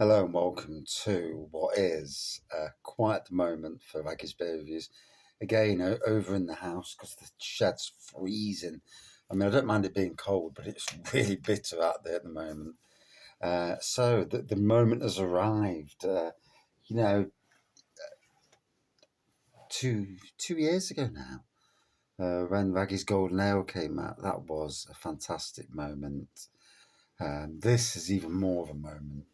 Hello and welcome to what is quite the moment for Wraggys beer reviews. Again, over in the house because the shed's freezing. I mean, I don't mind it being cold, but it's really bitter out there at the moment. So the moment has arrived. You know, two years ago now, when Wraggys Golden Ale came out, that was a fantastic moment. This is even more of a moment.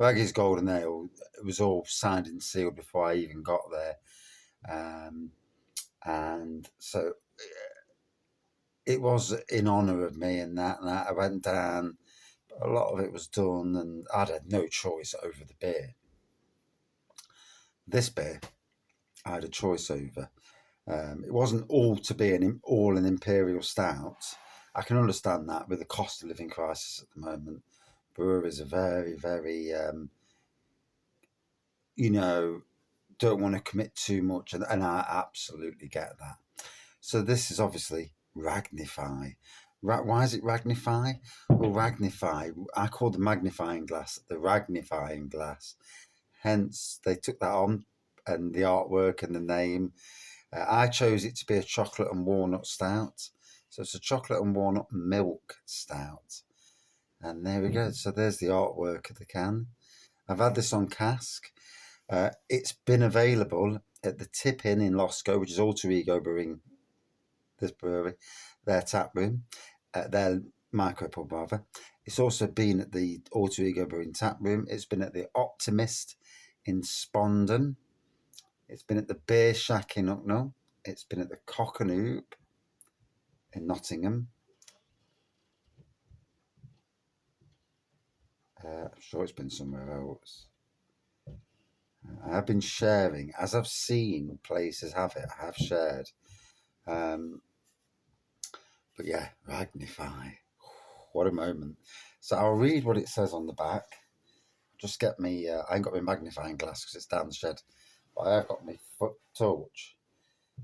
Wraggys Golden Ale, it was all signed and sealed before I even got there. And so it was in honour of me and that I went down. A lot of it was done and I'd had no choice over the beer. This beer, I had a choice over. It wasn't all to be an Imperial Stout. I can understand that with the cost of living crisis at the moment. Breweries are very, very, don't want to commit too much, and I absolutely get that. So this is obviously WRAGGNIFEYE. Why is it WRAGGNIFEYE? Well, WRAGGNIFEYE, I call the magnifying glass the WRAGGNIFYING glass. Hence, they took that on and the artwork and the name. I chose it to be a chocolate and walnut stout. So it's a chocolate and walnut milk stout. And there we go. So there's the artwork of the can. I've had this on cask. It's been available at the Tip Inn in Losco, which is Alter Ego Brewing, this brewery, their tap room, their micropub rather. It's also been at the Alter Ego Brewing tap room. It's been at the Optimist in Spondon. It's been at the Beer Shack in Hucknall. It's been at the Cock and Hoop in Nottingham. I'm sure it's been somewhere else. I've been sharing, as I've seen places have it, I have shared. But yeah, WRAGGNIFEYE. What a moment. So I'll read what it says on the back. Just get me, I ain't got my magnifying glass because it's down the shed, but I have got my foot torch.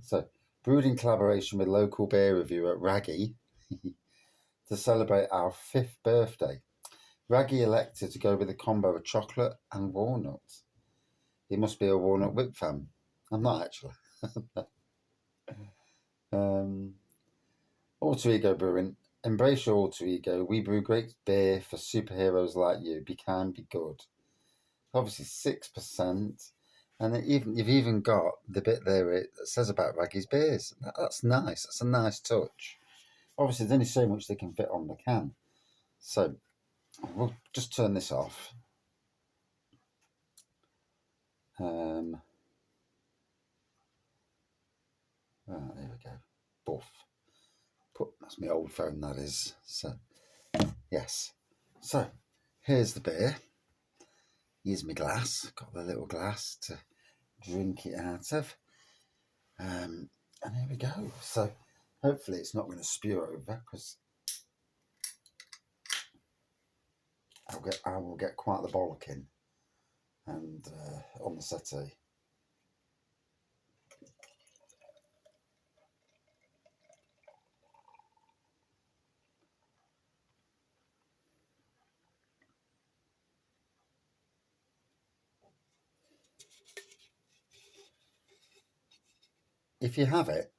So, brewed in collaboration with local beer reviewer Wraggy to celebrate our 5th birthday. Wraggy elected to go with a combo of chocolate and walnut. He must be a Walnut Whip fan. I'm not actually. Alter Ego Brewing. Embrace your alter ego. We brew great beer for superheroes like you. Be kind, be good. Obviously 6%. And you've even got the bit there it says about Wraggy's beers. That's nice. That's a nice touch. Obviously, there's only so much they can fit on the can. So we'll just turn this off. There we go. Buff. That's my old phone, that is. So, yes. So, here's the beer. Here's my glass. Got the little glass to drink it out of. And here we go. So, hopefully it's not going to spew over because I will get quite the bollocking and on the settee. If you have it,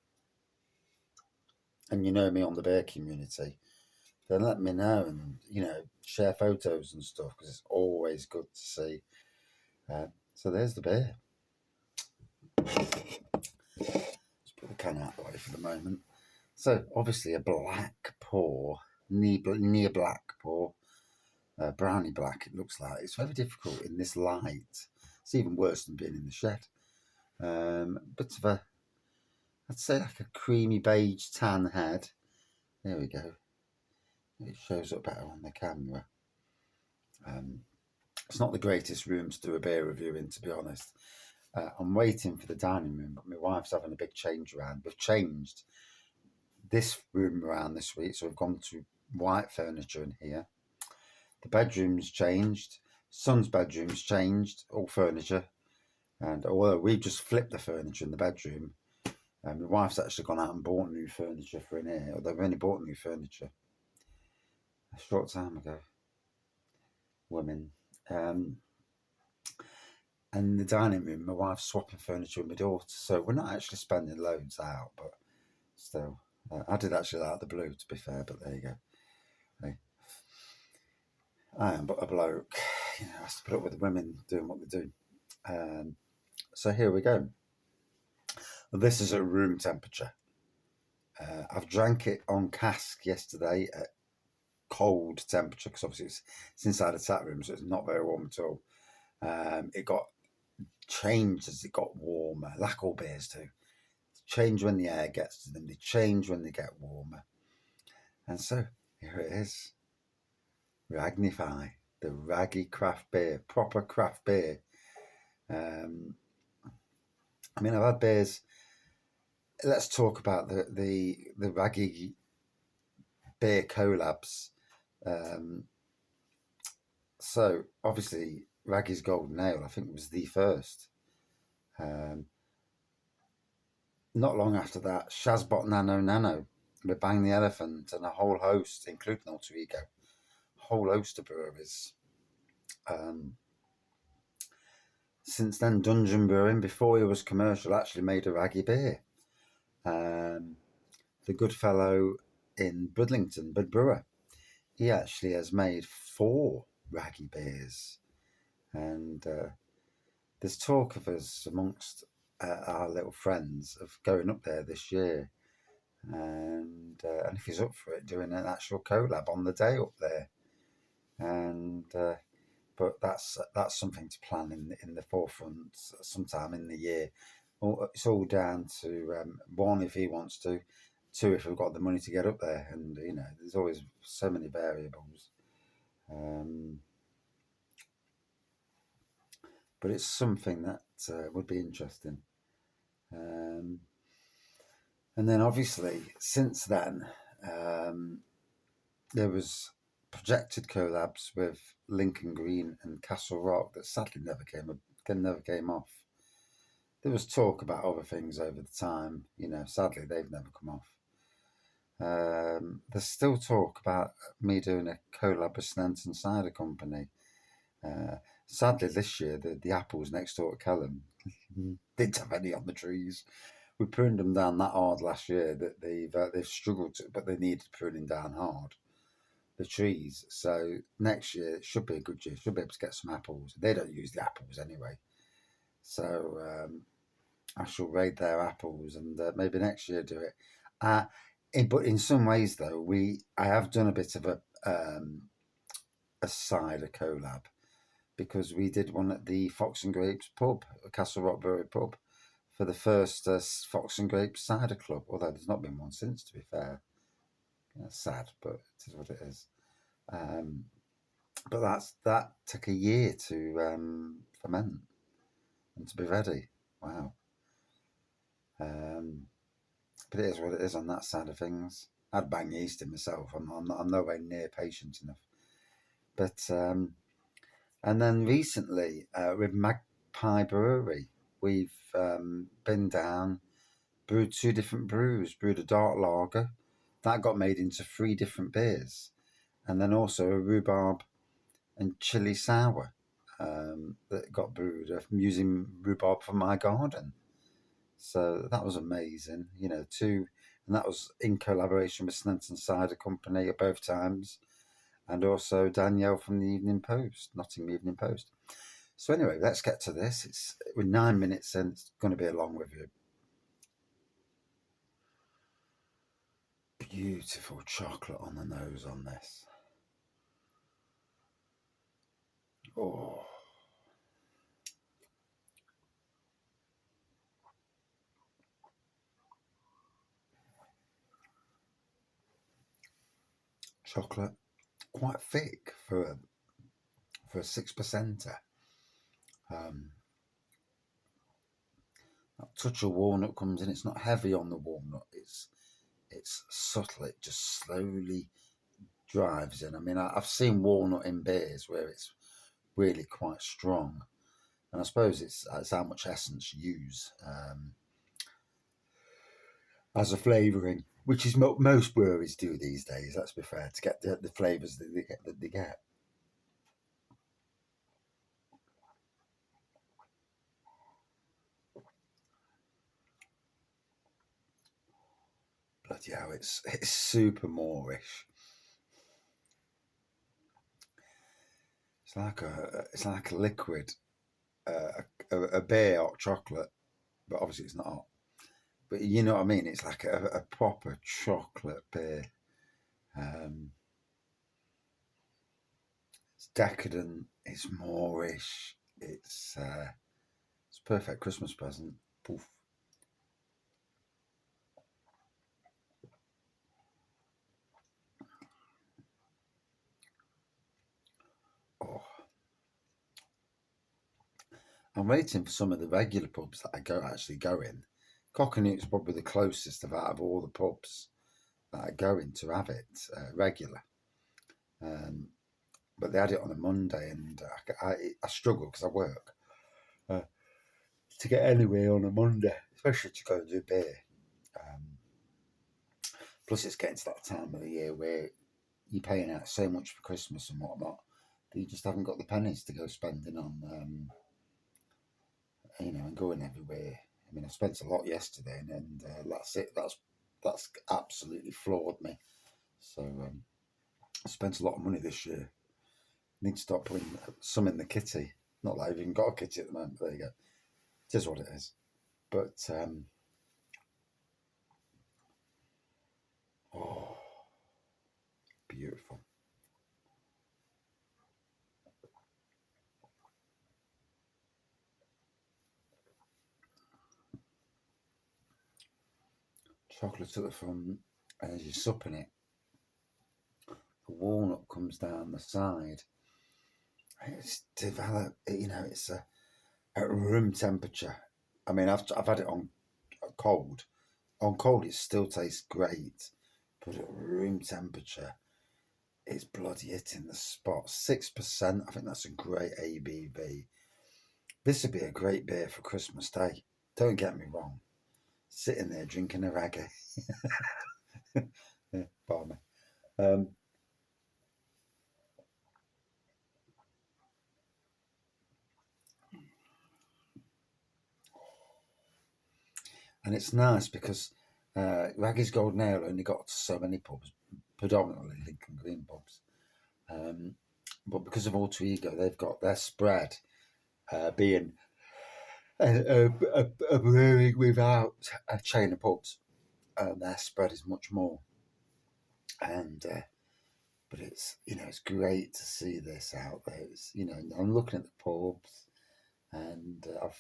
and you know me on the beer community, then let me know and, share photos and stuff because it's always good to see. So there's the beer. Let's put the can out of the way for the moment. So obviously a black pour, near black pour, brownie black it looks like. It's very difficult in this light. It's even worse than being in the shed. Bit of a, I'd say like a creamy beige tan head. There we go. It shows up better on the camera. It's not the greatest room to do a beer review in, to be honest. I'm waiting for the dining room, but my wife's having a big change around. We've changed this room around this week, so we've gone to white furniture in here. The bedroom's changed. Son's bedroom's changed, all furniture. And although we've just flipped the furniture in the bedroom, my wife's actually gone out and bought new furniture for in here. They've only bought new furniture a short time ago. Women. And the dining room, my wife's swapping furniture with my daughter, so we're not actually spending loads out, but still, I did actually like the blue, to be fair. But there you go. Hey, I am but a bloke, has to put up with the women doing what they do. So here we go. This is at room temperature. I've drank it on cask yesterday at cold temperature because obviously it's inside a tap room, so it's not very warm at all. It got changed as it got warmer, like all beers do. Change when the air gets to them, they change when they get warmer. And so here it is. WRAGGNIFEYE, the raggy craft beer, proper craft beer. I mean, I've had beers. Let's talk about the raggy beer collabs. So obviously, Wraggys Golden Ale, I think, was the first. Not long after that, Shazbot Nano with Bang the Elephant and a whole host, including Alter Ego, a whole host of breweries. Since then, Dungeon Brewing, before he was commercial, actually made a raggy beer. The good fellow in Bridlington, Bud Brewer, he actually has made 4 raggy beers. And there's talk of us amongst our little friends of going up there this year. And if he's up for it, doing an actual collab on the day up there. And but that's something to plan in the forefront sometime in the year. It's all down to 1, if he wants to, 2, if we've got the money to get up there, and there's always so many variables. But it's something that would be interesting. And then obviously since then there was projected collabs with Lincoln Green and Castle Rock that sadly never came off. There was talk about other things over the time, sadly they've never come off. There's still talk about me doing a collab with Snenton Cider Company. Sadly this year the apples next door at Kelham didn't have any on the trees. We pruned them down that hard last year that they've struggled to, but they needed pruning down hard, the trees. So next year it should be a good year. Should be able to get some apples. They don't use the apples anyway, so I shall raid their apples and maybe next year do it. But in some ways though, I have done a bit of a cider collab, because we did one at the Fox and Grapes pub, Castle Rock Brewery pub, for the first Fox and Grapes cider club, although there's not been one since, to be fair. Sad, but it is what it is. But that took a year to ferment and to be ready. Wow. But it is what it is on that side of things. I'd bang yeast in myself. I'm nowhere near patient enough. But and then recently with Magpie Brewery, we've been down, brewed 2 different brews, brewed a dark lager that got made into 3 different beers, and then also a rhubarb and chili sour that got brewed using rhubarb from my garden. So that was amazing, and that was in collaboration with Snenton Cider Company at both times, and also Danielle from the Nottingham Evening Post. So anyway, let's get to this. We're 9 minutes in. It's going to be a long review. Beautiful chocolate on the nose on this. Oh. Chocolate, quite thick for a 6%. A touch of walnut comes in. It's not heavy on the walnut. It's subtle. It just slowly drives in. I mean, I've seen walnut in beers where it's really quite strong, and I suppose it's how much essence you use as a flavouring, which is what most breweries do these days. Let's be fair, to get the flavours that they get. bloody hell, it's super Moorish. It's like a liquid, a beer, hot chocolate, but obviously it's not hot. But you know what I mean? It's like a proper chocolate beer. It's decadent. It's Moorish. It's a perfect Christmas present. Poof. Oh, I'm waiting for some of the regular pubs that I actually go in. Cockanut's probably the closest out of all the pubs that I go in to have it regular. But they had it on a Monday, and I struggle because I work uh, to get anywhere on a Monday, especially to go and do beer. Plus, it's getting to that time of the year where you're paying out so much for Christmas and whatnot that you just haven't got the pennies to go spending on, and going everywhere. I mean, I spent a lot yesterday, and that's it. That's absolutely floored me. So I spent a lot of money this year. Need to start putting some in the kitty. Not that I've even got a kitty at the moment. But there you go. It is what it is. But oh, beautiful. Chocolate at the front, and as you're supping it, the walnut comes down the side. It's developed, it's at room temperature. I mean, I've had it on cold. On cold, it still tastes great, but at room temperature, it's bloody hitting the spot. 6%. I think that's a great ABV. This would be a great beer for Christmas Day. Don't get me wrong. Sitting there drinking a raggy. Yeah, pardon me. And it's nice because Wraggys Golden Ale only got so many pubs, predominantly Lincoln Green pubs. But because of Alter Ego, they've got their spread being a brewing without a chain of pubs. Their spread is much more. And but it's great to see this out there. I'm looking at the pubs, and I've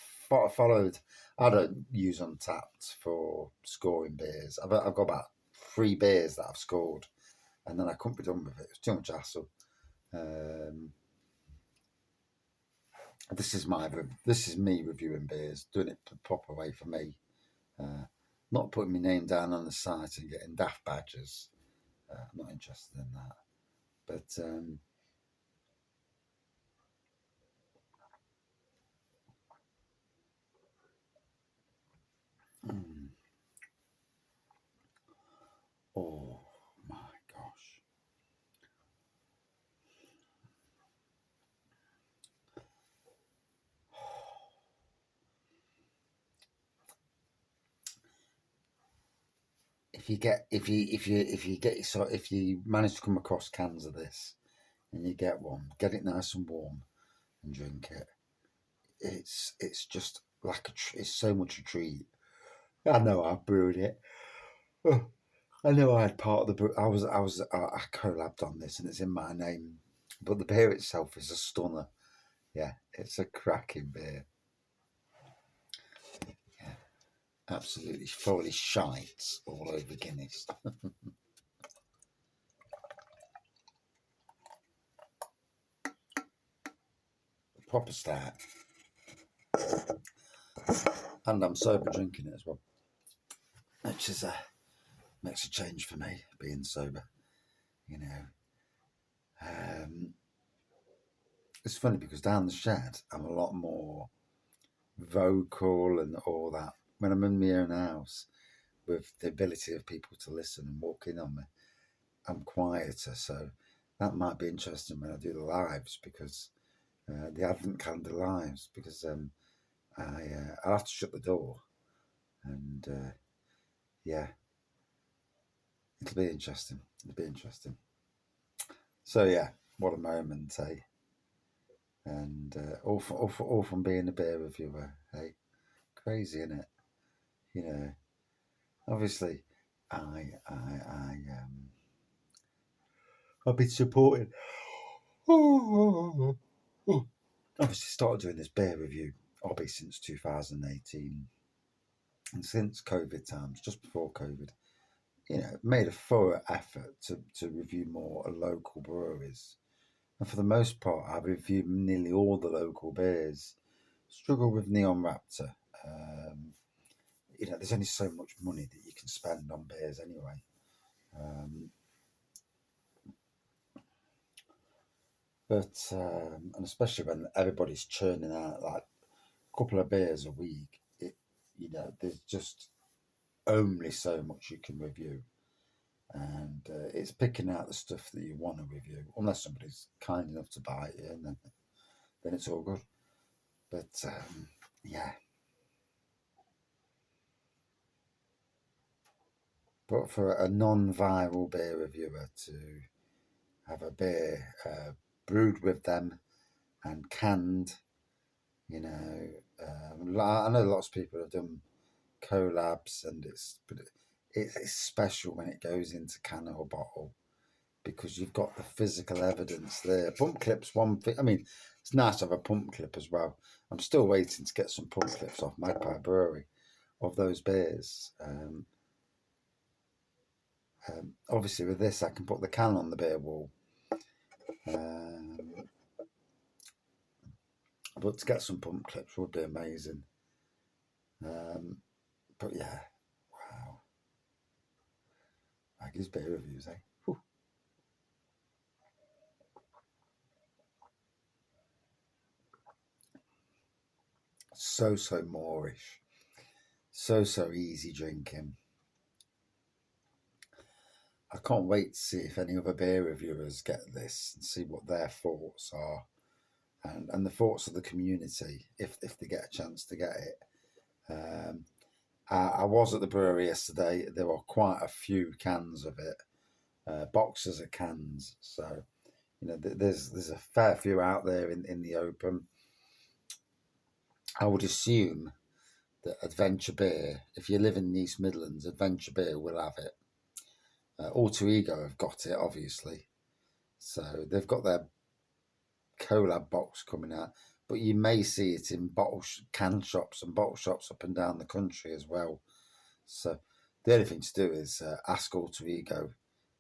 followed. I don't use Untapped for scoring beers. I've got about 3 beers that I've scored, and then I couldn't be done with it. It's too much hassle. This is me reviewing beers, doing it the proper way for me. Not putting my name down on the site and getting daft badges. I'm not interested in that. But oh my gosh. If you manage to come across cans of this and you get one, get it nice and warm and drink it. It's just like it's so much a treat. I know I brewed it. Oh, I know I had part of the brew. I collabed on this and it's in my name, but the beer itself is a stunner. Yeah, it's a cracking beer. Yeah, absolutely thoroughly shite all over Guinness. Proper stout. And I'm sober drinking it as well, which is makes a change for me being sober. You know, it's funny because down the shed I'm a lot more vocal and all that. When I'm in my own house, with the ability of people to listen and walk in on me, I'm quieter. So that might be interesting when I do the lives because the Advent calendar lives because I'll have to shut the door and yeah, It'll be interesting. It'll be interesting. So yeah, what a moment, eh? And all from being a beer reviewer, eh? Crazy, isn't it? You know, obviously, I've been supporting. Obviously, started doing this beer review hobby since 2018, and since COVID times, just before COVID, made a thorough effort to review more local breweries. And for the most part, I've reviewed nearly all the local beers. Struggle with Neon Raptor. Um, there's only so much money that you can spend on beers anyway. And especially when everybody's churning out like a couple of beers a week, there's just only so much you can review. And it's picking out the stuff that you want to review, unless somebody's kind enough to buy it, and then it's all good. But yeah, but for a non-viral beer reviewer to have a beer brewed with them and canned, I know lots of people have done collabs, but it's special when it goes into can or bottle, because you've got the physical evidence there. Pump clips, one thing. I mean, it's nice to have a pump clip as well. I'm still waiting to get some pump clips off Magpie Brewery of those beers. Obviously, with this, I can put the can on the beer wall. But to get some pump clips would be amazing. But yeah, wow. Wraggys beer reviews, eh? Whew. So moreish. So easy drinking. I can't wait to see if any other beer reviewers get this and see what their thoughts are, and the thoughts of the community if they get a chance to get it. I was at the brewery yesterday. There were quite a few cans of it, boxes of cans. So there's a fair few out there in the open. I would assume that Adventure Beer, if you live in the East Midlands, Adventure Beer will have it. Alter Ego have got it, obviously. So they've got their collab box coming out, but you may see it in can shops and bottle shops up and down the country as well. So the only thing to do is ask Alter Ego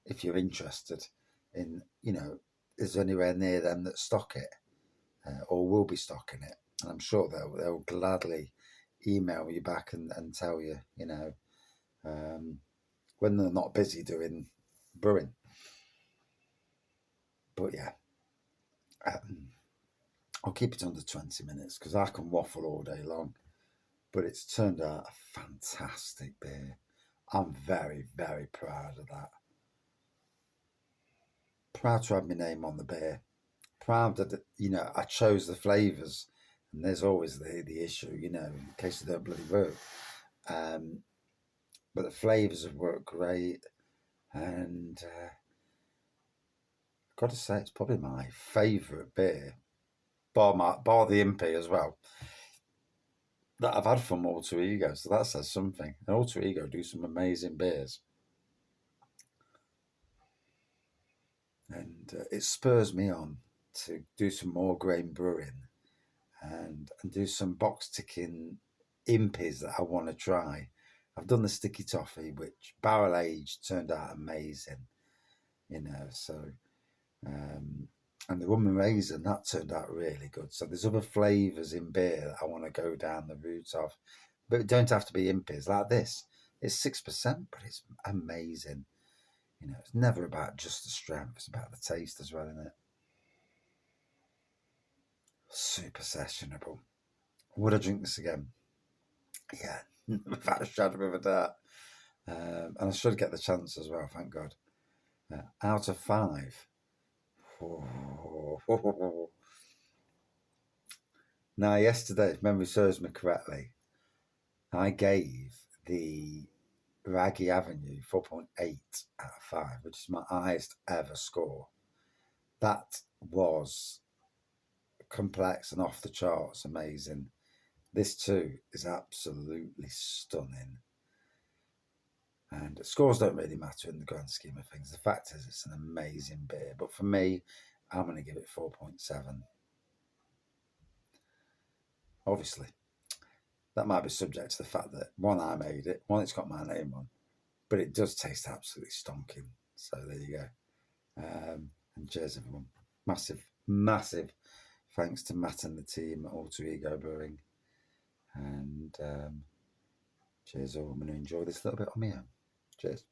if you're interested in, is there anywhere near them that stock it or will be stocking it. And I'm sure they'll gladly email you back and tell you, when they're not busy doing brewing. But yeah, I'll keep it under 20 minutes because I can waffle all day long. But it's turned out a fantastic beer. I'm very, very proud of that. Proud to have my name on the beer. Proud that, I chose the flavours. And there's always the issue, in case they don't bloody work. But the flavours have worked great. And I've got to say, it's probably my favourite beer, bar the Impy as well, that I've had from Alter Ego. So that says something. And Alter Ego do some amazing beers. And it spurs me on to do some more grain brewing and do some box ticking impies that I want to try. I've done the sticky toffee, which barrel aged turned out amazing, so and the rum and raisin, that turned out really good. So there's other flavours in beer that I want to go down the route of, but it don't have to be impies like this. It's 6%, but it's amazing. It's never about just the strength; it's about the taste as well, isn't it? Super sessionable. Would I drink this again? Yeah, without a shadow of a doubt. And I should get the chance as well, thank God. Out of 5. Oh. Now, yesterday, if memory serves me correctly, I gave the Raggy Avenue, 4.8 out of 5, which is my highest ever score. That was complex and off the charts, amazing. This too is absolutely stunning. And scores don't really matter in the grand scheme of things. The fact is, it's an amazing beer. But for me, I'm going to give it 4.7. Obviously, that might be subject to the fact that, one, I made it, one, it's got my name on, but it does taste absolutely stonking. So there you go. And cheers, everyone. Massive, massive thanks to Matt and the team at Alter Ego Brewing. And cheers all. I'm going to enjoy this a little bit on my own. Cheers.